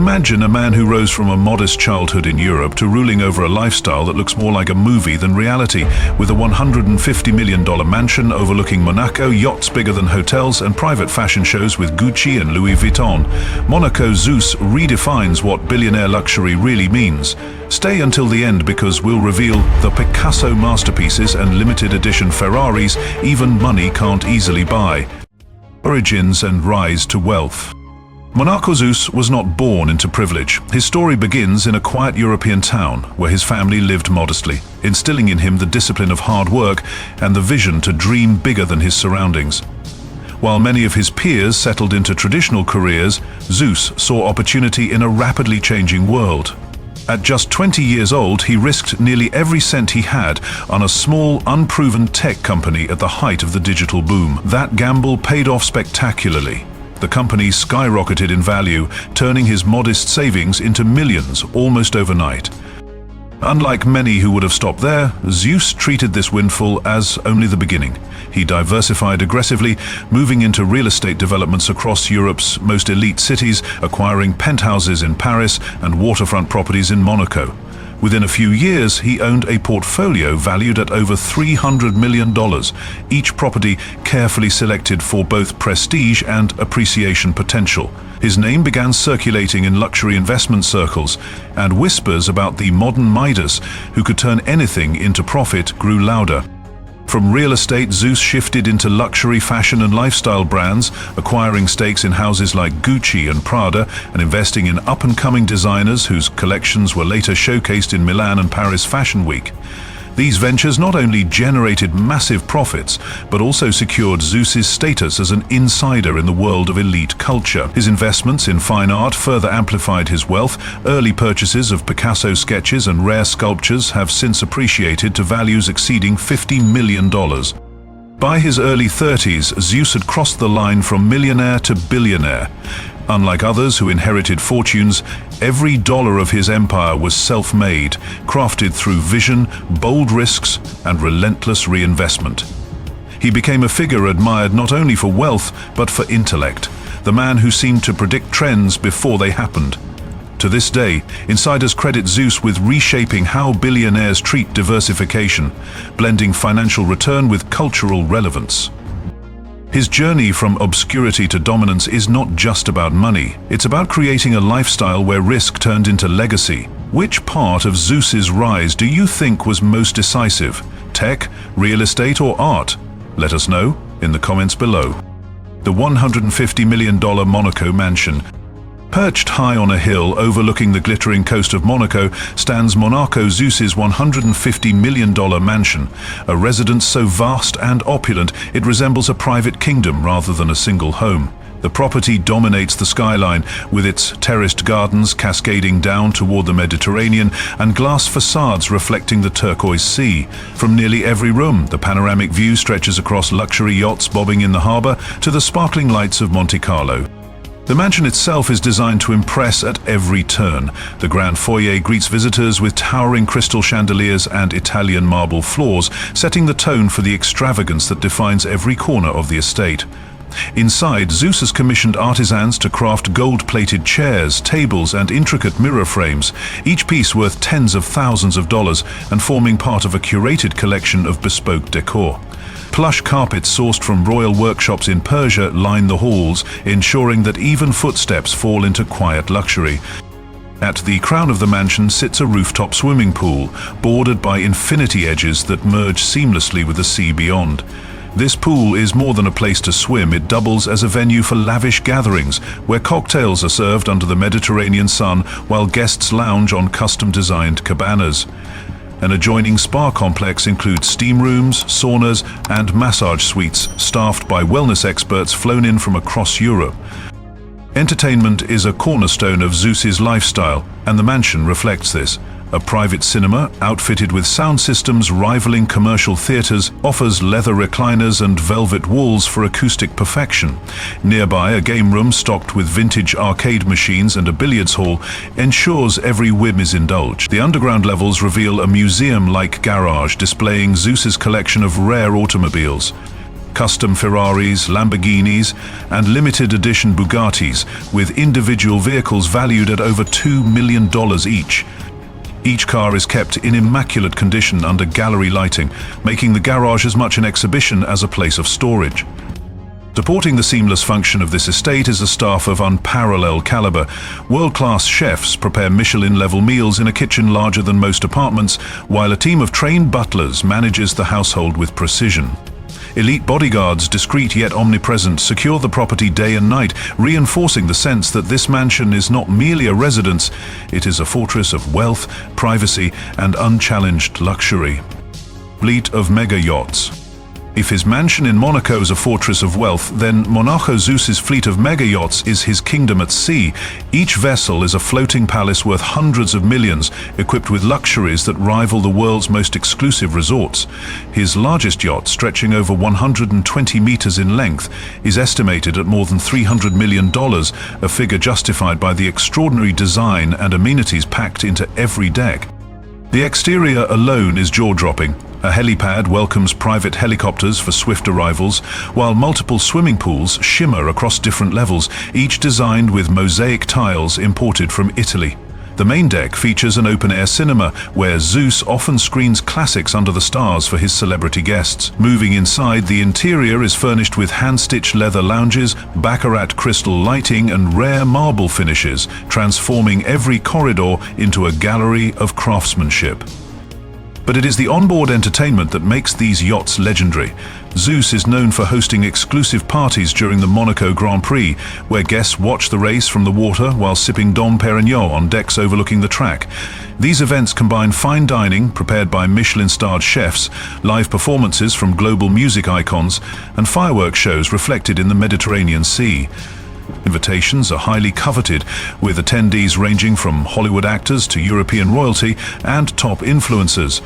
Imagine a man who rose from a modest childhood in Europe to ruling over a lifestyle that looks more like a movie than reality, with a $150 million mansion overlooking Monaco, yachts bigger than hotels, and private fashion shows with Gucci and Louis Vuitton. Monaco Zeus redefines what billionaire luxury really means. Stay until the end because we'll reveal the Picasso masterpieces and limited edition Ferraris even money can't easily buy. Origins and rise to wealth. Monaco Zeus was not born into privilege. His story begins in a quiet European town where his family lived modestly, instilling in him the discipline of hard work and the vision to dream bigger than his surroundings. While many of his peers settled into traditional careers, Zeus saw opportunity in a rapidly changing world. At just 20 years old, he risked nearly every cent he had on a small, unproven tech company at the height of the digital boom. That gamble paid off spectacularly. The company skyrocketed in value, turning his modest savings into millions almost overnight. Unlike many who would have stopped there, Zeus treated this windfall as only the beginning. He diversified aggressively, moving into real estate developments across Europe's most elite cities, acquiring penthouses in Paris and waterfront properties in Monaco. Within a few years, he owned a portfolio valued at over $300 million, each property carefully selected for both prestige and appreciation potential. His name began circulating in luxury investment circles, and whispers about the modern Midas, who could turn anything into profit, grew louder. From real estate, Zeus shifted into luxury fashion and lifestyle brands, acquiring stakes in houses like Gucci and Prada and investing in up-and-coming designers whose collections were later showcased in Milan and Paris Fashion Week. These ventures not only generated massive profits, but also secured Zeus's status as an insider in the world of elite culture. His investments in fine art further amplified his wealth. Early purchases of Picasso sketches and rare sculptures have since appreciated to values exceeding $50 million. By his early 30s, Zeus had crossed the line from millionaire to billionaire. Unlike others who inherited fortunes, every dollar of his empire was self-made, crafted through vision, bold risks, and relentless reinvestment. He became a figure admired not only for wealth, but for intellect, the man who seemed to predict trends before they happened. To this day, insiders credit Zeus with reshaping how billionaires treat diversification, blending financial return with cultural relevance. His journey from obscurity to dominance is not just about money. It's about creating a lifestyle where risk turned into legacy. Which part of Zeus's rise do you think was most decisive? Tech, real estate, or art? Let us know in the comments below. The $150 million Monaco mansion. Perched high on a hill overlooking the glittering coast of Monaco stands Monaco Zeus's $150 million mansion, a residence so vast and opulent it resembles a private kingdom rather than a single home. The property dominates the skyline, with its terraced gardens cascading down toward the Mediterranean and glass facades reflecting the turquoise sea. From nearly every room, the panoramic view stretches across luxury yachts bobbing in the harbor to the sparkling lights of Monte Carlo. The mansion itself is designed to impress at every turn. The grand foyer greets visitors with towering crystal chandeliers and Italian marble floors, setting the tone for the extravagance that defines every corner of the estate. Inside, Zeus has commissioned artisans to craft gold-plated chairs, tables, and intricate mirror frames, each piece worth tens of thousands of dollars and forming part of a curated collection of bespoke decor. Plush carpets sourced from royal workshops in Persia line the halls, ensuring that even footsteps fall into quiet luxury. At the crown of the mansion sits a rooftop swimming pool, bordered by infinity edges that merge seamlessly with the sea beyond. This pool is more than a place to swim. It doubles as a venue for lavish gatherings, where cocktails are served under the Mediterranean sun while guests lounge on custom-designed cabanas. An adjoining spa complex includes steam rooms, saunas, and massage suites staffed by wellness experts flown in from across Europe. Entertainment is a cornerstone of Zeus's lifestyle, and the mansion reflects this. A private cinema, outfitted with sound systems rivaling commercial theaters, offers leather recliners and velvet walls for acoustic perfection. Nearby, a game room stocked with vintage arcade machines and a billiards hall ensures every whim is indulged. The underground levels reveal a museum-like garage displaying Zeus's collection of rare automobiles. custom Ferraris, Lamborghinis, and limited edition Bugattis, with individual vehicles valued at over $2 million each. Each car is kept in immaculate condition under gallery lighting, making the garage as much an exhibition as a place of storage. Supporting the seamless function of this estate is a staff of unparalleled caliber. World-class chefs prepare Michelin-level meals in a kitchen larger than most apartments, while a team of trained butlers manages the household with precision. Elite bodyguards, discreet yet omnipresent, secure the property day and night, reinforcing the sense that this mansion is not merely a residence, it is a fortress of wealth, privacy, and unchallenged luxury. Fleet of mega yachts. If his mansion in Monaco is a fortress of wealth, then Monaco Zeus's fleet of mega yachts is his kingdom at sea. Each vessel is a floating palace worth hundreds of millions, equipped with luxuries that rival the world's most exclusive resorts. His largest yacht, stretching over 120 meters in length, is estimated at more than $300 million, a figure justified by the extraordinary design and amenities packed into every deck. The exterior alone is jaw-dropping. A helipad welcomes private helicopters for swift arrivals, while multiple swimming pools shimmer across different levels, each designed with mosaic tiles imported from Italy. The main deck features an open-air cinema, where Zeus often screens classics under the stars for his celebrity guests. Moving inside, the interior is furnished with hand-stitched leather lounges, baccarat crystal lighting, and rare marble finishes, transforming every corridor into a gallery of craftsmanship. But it is the onboard entertainment that makes these yachts legendary. Zeus is known for hosting exclusive parties during the Monaco Grand Prix, where guests watch the race from the water while sipping Dom Perignon on decks overlooking the track. These events combine fine dining, prepared by Michelin-starred chefs, live performances from global music icons, and fireworks shows reflected in the Mediterranean Sea. Invitations are highly coveted, with attendees ranging from Hollywood actors to European royalty and top influencers.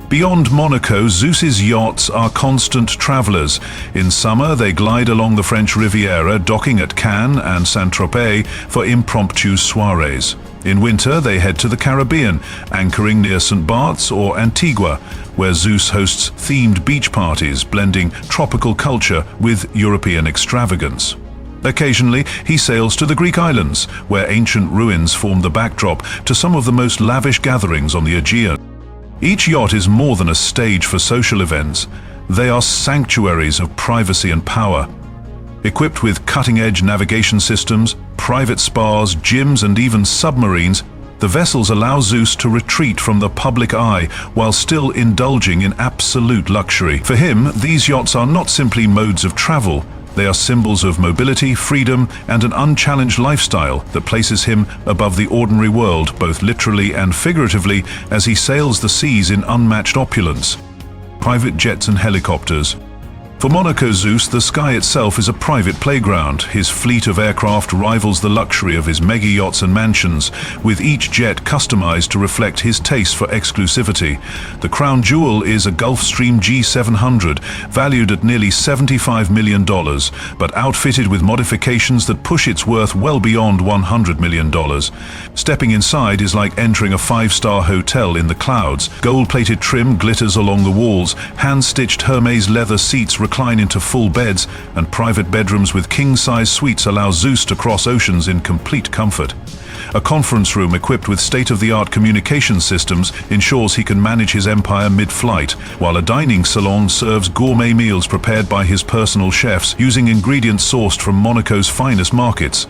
Beyond Monaco, Zeus's yachts are constant travelers. In summer, they glide along the French Riviera, docking at Cannes and Saint-Tropez for impromptu soirees. In winter, they head to the Caribbean, anchoring near St. Bart's or Antigua, where Zeus hosts themed beach parties, blending tropical culture with European extravagance. Occasionally, he sails to the Greek islands, where ancient ruins form the backdrop to some of the most lavish gatherings on the Aegean. Each yacht is more than a stage for social events. They are sanctuaries of privacy and power. Equipped with cutting-edge navigation systems, private spas, gyms, and even submarines, the vessels allow Zeus to retreat from the public eye while still indulging in absolute luxury. For him, these yachts are not simply modes of travel. They are symbols of mobility, freedom, and an unchallenged lifestyle that places him above the ordinary world, both literally and figuratively, as he sails the seas in unmatched opulence. Private jets and helicopters. For Monaco Zeus, the sky itself is a private playground. His fleet of aircraft rivals the luxury of his mega yachts and mansions, with each jet customized to reflect his taste for exclusivity. The crown jewel is a Gulfstream G700, valued at nearly $75 million, but outfitted with modifications that push its worth well beyond $100 million. Stepping inside is like entering a five-star hotel in the clouds. Gold-plated trim glitters along the walls, hand-stitched Hermes leather seats recline into full beds, and private bedrooms with king-size suites allow Zeus to cross oceans in complete comfort. A conference room equipped with state-of-the-art communication systems ensures he can manage his empire mid-flight, while a dining salon serves gourmet meals prepared by his personal chefs using ingredients sourced from Monaco's finest markets.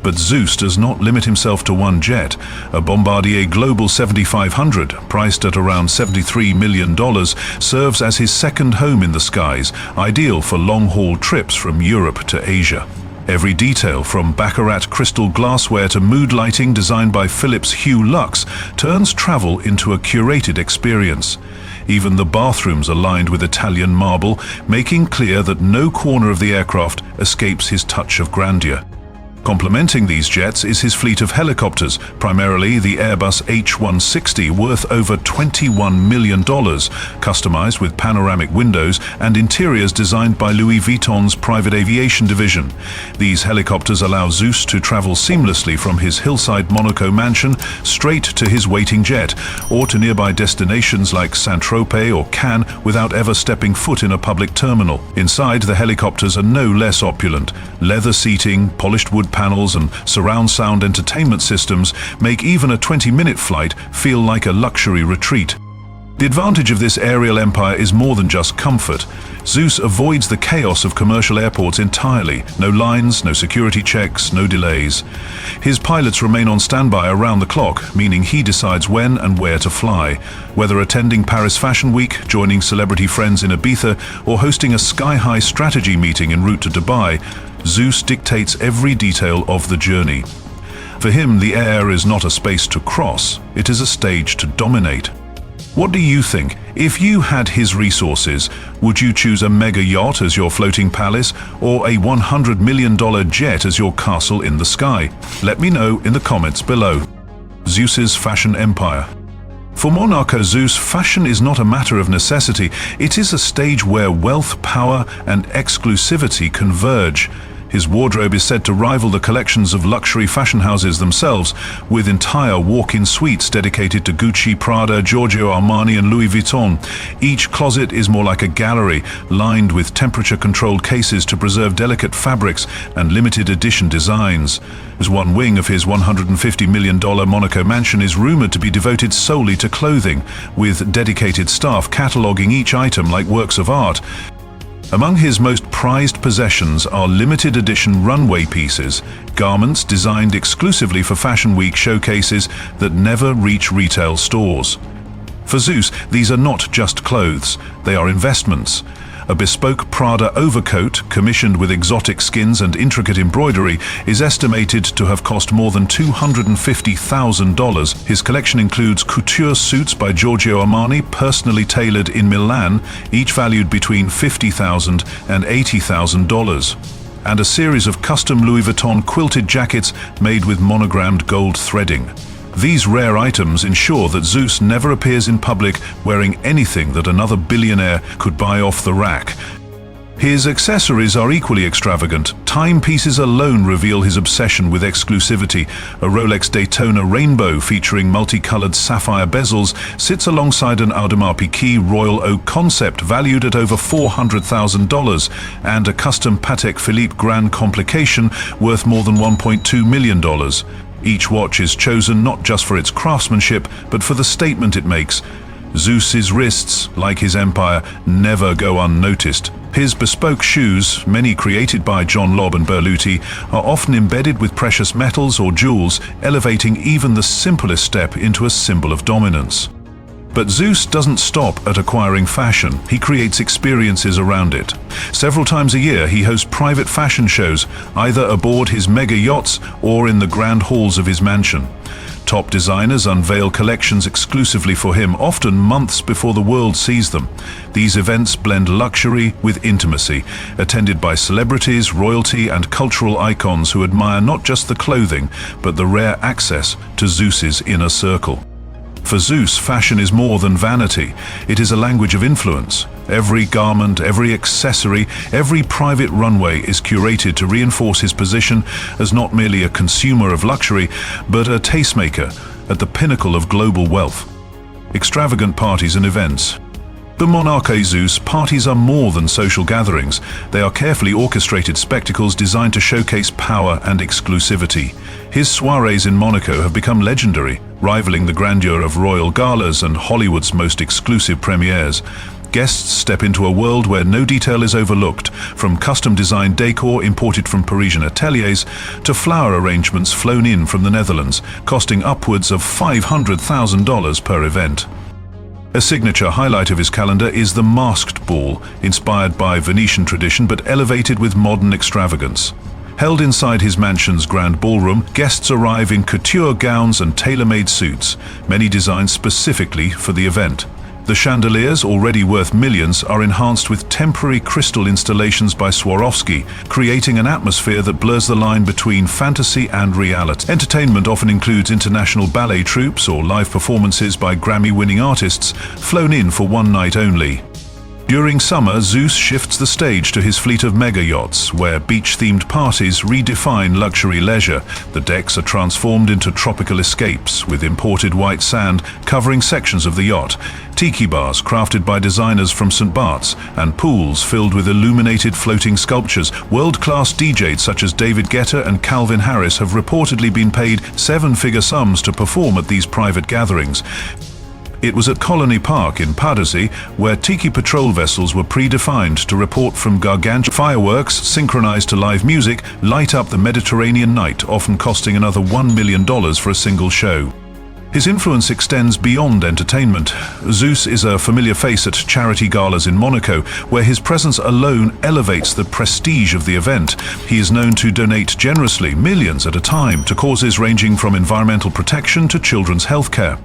But Zeus does not limit himself to one jet. A Bombardier Global 7500, priced at around $73 million, serves as his second home in the skies, ideal for long-haul trips from Europe to Asia. Every detail, from baccarat crystal glassware to mood lighting designed by Philips Hue Luxe, turns travel into a curated experience. Even the bathrooms are lined with Italian marble, making clear that no corner of the aircraft escapes his touch of grandeur. Complementing these jets is his fleet of helicopters, primarily the Airbus H160, worth over $21 million, customized with panoramic windows and interiors designed by Louis Vuitton's private aviation division. These helicopters allow Zeus to travel seamlessly from his hillside Monaco mansion straight to his waiting jet, or to nearby destinations like Saint-Tropez or Cannes without ever stepping foot in a public terminal. Inside, the helicopters are no less opulent. Leather seating, polished wood panels and surround sound entertainment systems make even a 20-minute flight feel like a luxury retreat. The advantage of this aerial empire is more than just comfort. Zeus avoids the chaos of commercial airports entirely. No lines, no security checks, no delays. His pilots remain on standby around the clock, meaning he decides when and where to fly. Whether attending Paris Fashion Week, joining celebrity friends in Ibiza, or hosting a sky-high strategy meeting en route to Dubai, Zeus dictates every detail of the journey. For him, the air is not a space to cross, it is a stage to dominate. What do you think? If you had his resources, would you choose a mega yacht as your floating palace or a $100 million jet as your castle in the sky? Let me know in the comments below. Zeus's fashion empire. For Monaco Zeus, fashion is not a matter of necessity. It is a stage where wealth, power, and exclusivity converge. His wardrobe is said to rival the collections of luxury fashion houses themselves, with entire walk-in suites dedicated to Gucci, Prada, Giorgio Armani, and Louis Vuitton. Each closet is more like a gallery, lined with temperature-controlled cases to preserve delicate fabrics and limited-edition designs. As one wing of his $150 million Monaco mansion is rumored to be devoted solely to clothing, with dedicated staff cataloging each item like works of art. Among his most prized possessions are limited edition runway pieces, garments designed exclusively for Fashion Week showcases that never reach retail stores. For Zeus, these are not just clothes, they are investments. A bespoke Prada overcoat, commissioned with exotic skins and intricate embroidery, is estimated to have cost more than $250,000. His collection includes couture suits by Giorgio Armani, personally tailored in Milan, each valued between $50,000 and $80,000. And a series of custom Louis Vuitton quilted jackets made with monogrammed gold threading. These rare items ensure that Zeus never appears in public wearing anything that another billionaire could buy off the rack. His accessories are equally extravagant. Timepieces alone reveal his obsession with exclusivity. A Rolex Daytona Rainbow featuring multicolored sapphire bezels sits alongside an Audemars Piguet Royal Oak concept valued at over $400,000 and a custom Patek Philippe Grand Complication worth more than $1.2 million. Each watch is chosen not just for its craftsmanship, but for the statement it makes. Zeus's wrists, like his empire, never go unnoticed. His bespoke shoes, many created by John Lobb and Berluti, are often embedded with precious metals or jewels, elevating even the simplest step into a symbol of dominance. But Zeus doesn't stop at acquiring fashion, he creates experiences around it. Several times a year he hosts private fashion shows, either aboard his mega yachts or in the grand halls of his mansion. Top designers unveil collections exclusively for him, often months before the world sees them. These events blend luxury with intimacy, attended by celebrities, royalty, and cultural icons who admire not just the clothing, but the rare access to Zeus's inner circle. For Zeus, fashion is more than vanity. It is a language of influence. Every garment, every accessory, every private runway is curated to reinforce his position as not merely a consumer of luxury, but a tastemaker at the pinnacle of global wealth. Extravagant parties and events. The Monaco Zeus parties are more than social gatherings. They are carefully orchestrated spectacles designed to showcase power and exclusivity. His soirees in Monaco have become legendary, rivaling the grandeur of royal galas and Hollywood's most exclusive premieres. Guests step into a world where no detail is overlooked, from custom-designed decor imported from Parisian ateliers to flower arrangements flown in from the Netherlands, costing upwards of $500,000 per event. A signature highlight of his calendar is the masked ball, inspired by Venetian tradition but elevated with modern extravagance. Held inside his mansion's grand ballroom, guests arrive in couture gowns and tailor-made suits, many designed specifically for the event. The chandeliers, already worth millions, are enhanced with temporary crystal installations by Swarovski, creating an atmosphere that blurs the line between fantasy and reality. Entertainment often includes international ballet troupes or live performances by Grammy-winning artists, flown in for one night only. During summer, Zeus shifts the stage to his fleet of mega yachts, where beach-themed parties redefine luxury leisure. The decks are transformed into tropical escapes, with imported white sand covering sections of the yacht, tiki bars crafted by designers from St. Bart's, and pools filled with illuminated floating sculptures. World-class DJs such as David Guetta and Calvin Harris have reportedly been paid seven-figure sums to perform at these private gatherings. It was at Colony Park in Padassi where tiki patrol vessels were predefined to report from gargantuan fireworks synchronized to live music light up the Mediterranean night, often costing another $1 million for a single show. His influence extends beyond entertainment. Zeus is a familiar face at charity galas in Monaco, where his presence alone elevates the prestige of the event. He is known to donate generously, millions at a time, to causes ranging from environmental protection to children's healthcare.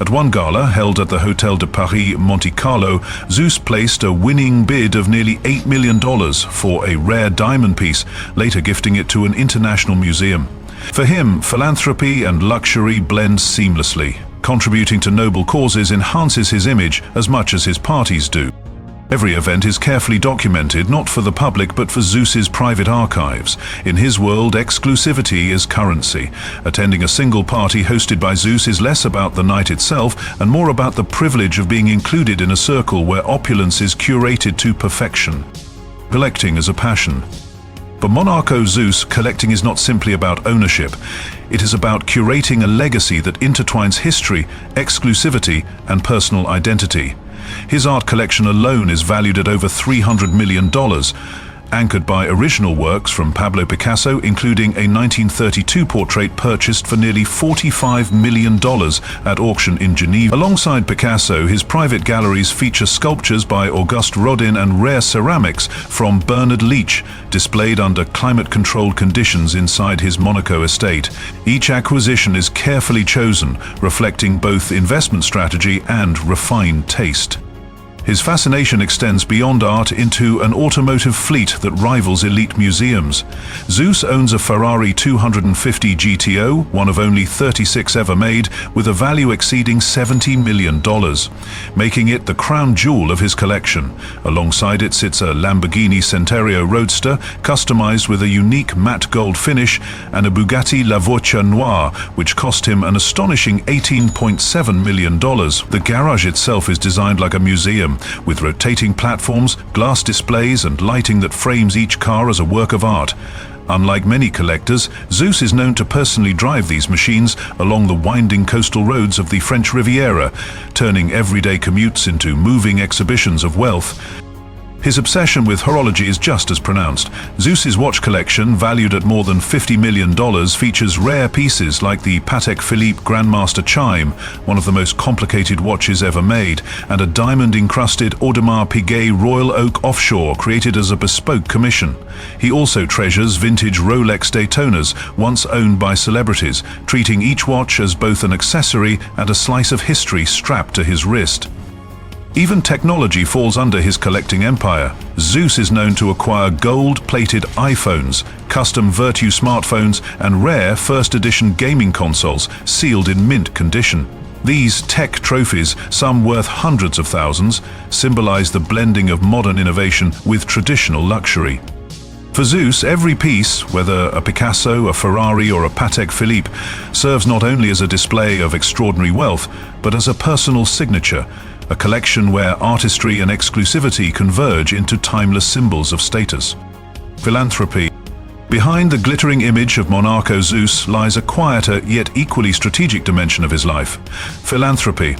At one gala, held at the Hotel de Paris Monte Carlo, Zeus placed a winning bid of nearly $8 million for a rare diamond piece, later gifting it to an international museum. For him, philanthropy and luxury blend seamlessly. Contributing to noble causes enhances his image as much as his parties do. Every event is carefully documented, not for the public but for Zeus's private archives. In his world, exclusivity is currency. Attending a single party hosted by Zeus is less about the night itself and more about the privilege of being included in a circle where opulence is curated to perfection. Collecting is a passion. For Monaco Zeus, collecting is not simply about ownership. It is about curating a legacy that intertwines history, exclusivity, and personal identity. His art collection alone is valued at over $300 million, anchored by original works from Pablo Picasso, including a 1932 portrait purchased for nearly $45 million at auction in Geneva. Alongside Picasso, his private galleries feature sculptures by Auguste Rodin and rare ceramics from Bernard Leach, displayed under climate-controlled conditions inside his Monaco estate. Each acquisition is carefully chosen, reflecting both investment strategy and refined taste. His fascination extends beyond art into an automotive fleet that rivals elite museums. Zeus owns a Ferrari 250 GTO, one of only 36 ever made, with a value exceeding $70 million, making it the crown jewel of his collection. Alongside it sits a Lamborghini Centenario Roadster, customized with a unique matte gold finish, and a Bugatti La Voiture Noire, which cost him an astonishing $18.7 million. The garage itself is designed like a museum, with rotating platforms, glass displays, and lighting that frames each car as a work of art. Unlike many collectors, Zeus is known to personally drive these machines along the winding coastal roads of the French Riviera, turning everyday commutes into moving exhibitions of wealth. His obsession with horology is just as pronounced. Zeus's watch collection, valued at more than $50 million, features rare pieces like the Patek Philippe Grandmaster Chime, one of the most complicated watches ever made, and a diamond-encrusted Audemars Piguet Royal Oak Offshore created as a bespoke commission. He also treasures vintage Rolex Daytonas, once owned by celebrities, treating each watch as both an accessory and a slice of history strapped to his wrist. Even technology falls under his collecting empire. Zeus is known to acquire gold-plated iPhones, custom Virtu smartphones, and rare first-edition gaming consoles sealed in mint condition. These tech trophies, some worth hundreds of thousands, symbolize the blending of modern innovation with traditional luxury. For Zeus, every piece, whether a Picasso, a Ferrari, or a Patek Philippe, serves not only as a display of extraordinary wealth, but as a personal signature, a collection where artistry and exclusivity converge into timeless symbols of status. Philanthropy. Behind the glittering image of Monaco Zeus lies a quieter yet equally strategic dimension of his life: philanthropy.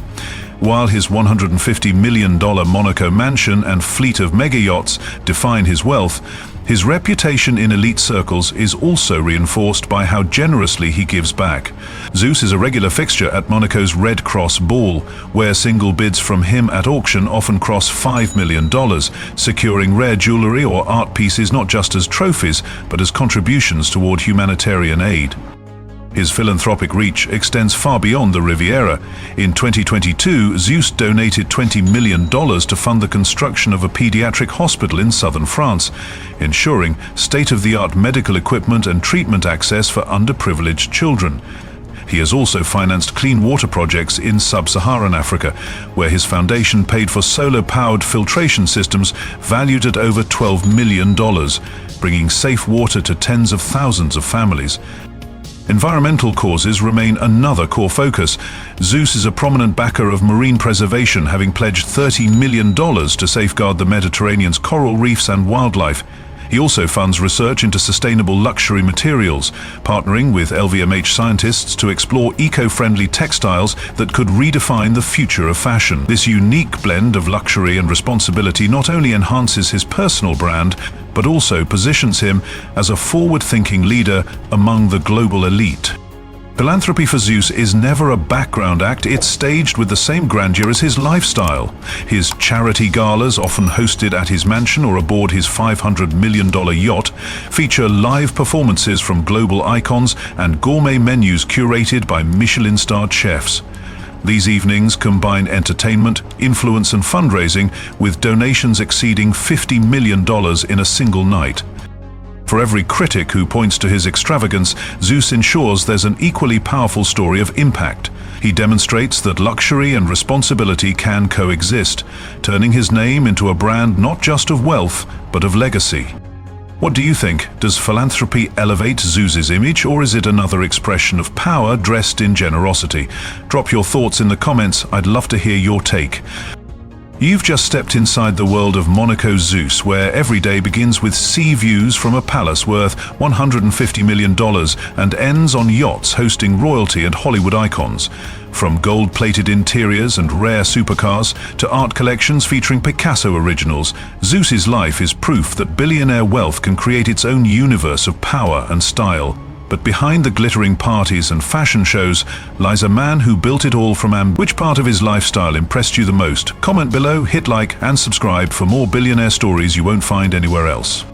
While his $150 million Monaco mansion and fleet of mega yachts define his wealth, his reputation in elite circles is also reinforced by how generously he gives back. Zeus is a regular fixture at Monaco's Red Cross Ball, where single bids from him at auction often cross $5 million, securing rare jewelry or art pieces not just as trophies, but as contributions toward humanitarian aid. His philanthropic reach extends far beyond the Riviera. In 2022, Zeus donated $20 million to fund the construction of a pediatric hospital in southern France, ensuring state-of-the-art medical equipment and treatment access for underprivileged children. He has also financed clean water projects in sub-Saharan Africa, where his foundation paid for solar-powered filtration systems valued at over $12 million, bringing safe water to tens of thousands of families. Environmental causes remain another core focus. Zeus is a prominent backer of marine preservation, having pledged $30 million to safeguard the Mediterranean's coral reefs and wildlife. He also funds research into sustainable luxury materials, partnering with LVMH scientists to explore eco-friendly textiles that could redefine the future of fashion. This unique blend of luxury and responsibility not only enhances his personal brand, but also positions him as a forward-thinking leader among the global elite. Philanthropy for Zeus is never a background act, it's staged with the same grandeur as his lifestyle. His charity galas, often hosted at his mansion or aboard his $500 million yacht, feature live performances from global icons and gourmet menus curated by Michelin-starred chefs. These evenings combine entertainment, influence and fundraising, with donations exceeding $50 million in a single night. For every critic who points to his extravagance, Zeus ensures there's an equally powerful story of impact. He demonstrates that luxury and responsibility can coexist, turning his name into a brand not just of wealth, but of legacy. What do you think? Does philanthropy elevate Zeus's image, or is it another expression of power dressed in generosity? Drop your thoughts in the comments. I'd love to hear your take. You've just stepped inside the world of Monaco Zeus, where every day begins with sea views from a palace worth $150 million and ends on yachts hosting royalty and Hollywood icons. From gold-plated interiors and rare supercars to art collections featuring Picasso originals, Zeus's life is proof that billionaire wealth can create its own universe of power and style. But behind the glittering parties and fashion shows lies a man who built it all from ambition. Which part of his lifestyle impressed you the most? Comment below, hit like and subscribe for more billionaire stories you won't find anywhere else.